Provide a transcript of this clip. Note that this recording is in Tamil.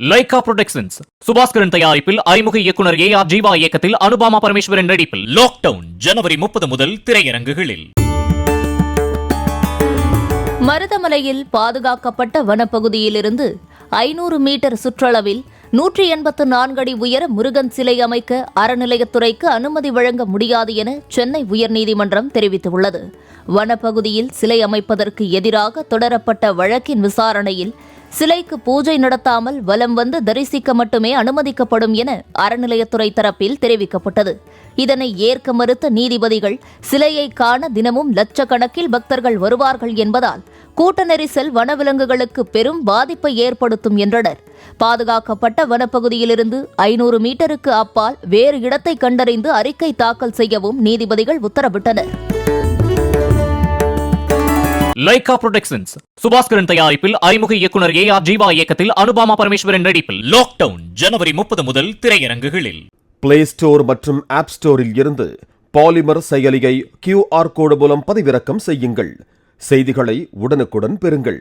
லைகா புரொடக்ஷன்ஸ் சுபாஸ்கரன் தயாரிப்பில் அறிமுக இயக்குனர் ஏ.ஆர். ஜீவா இயக்கத்தில் அனுபாமா பரமேஸ்வரன் நடிப்பில் லாக்டவுன் ஜனவரி 30 முதல் திரையரங்குகளில். மருதமலையில் பாதுகாக்கப்பட்ட வனப்பகுதியிலிருந்து 500 மீட்டர் சுற்றளவில் 184 அடி உயர முருகன் சிலை அமைக்க அறநிலையத்துறைக்கு அனுமதி வழங்க முடியாது என சென்னை உயர்நீதிமன்றம் தெரிவித்துள்ளது. வனப்பகுதியில் சிலை அமைப்பதற்கு எதிராக தொடரப்பட்ட வழக்கின் விசாரணையில் சிலைக்கு பூஜை நடத்தாமல் வலம் வந்து தரிசிக்க மட்டுமே அனுமதிக்கப்படும் என அறநிலையத்துறை தரப்பில் தெரிவிக்கப்பட்டது. இதனை ஏற்க மறுத்த நீதிபதிகள் சிலையை காண தினமும் லட்சக்கணக்கில் பக்தர்கள் வருவார்கள் என்பதால் கூட்ட நெரிசல் வனவிலங்குகளுக்கு பெரும் பாதிப்பை ஏற்படுத்தும் என்றனர். பாதுகாக்கப்பட்ட வனப்பகுதியிலிருந்து 500 மீட்டருக்கு அப்பால் வேறு இடத்தை கண்டறிந்து அறிக்கை தாக்கல் செய்யவும் நீதிபதிகள் உத்தரவிட்டனர். லைகா புரொடக்ஷன்ஸ் சுபாஸ்கரன் தயாரிப்பில் அறிமுக இயக்குனர் ஏ.ஆர். ஜீவா இயக்கத்தில் அனுபாமா பரமேஸ்வரன் நடிப்பில் லாக்டவுன் ஜனவரி 30 முதல் திரையரங்குகளில். பிளே ஸ்டோர் மற்றும் ஆப் ஸ்டோரில் இருந்து பாலிமர் செயலியை QR கோடு மூலம் பதிவிறக்கம் செய்யுங்கள். செய்திகளை உடனுக்குடன் பெறுங்கள்.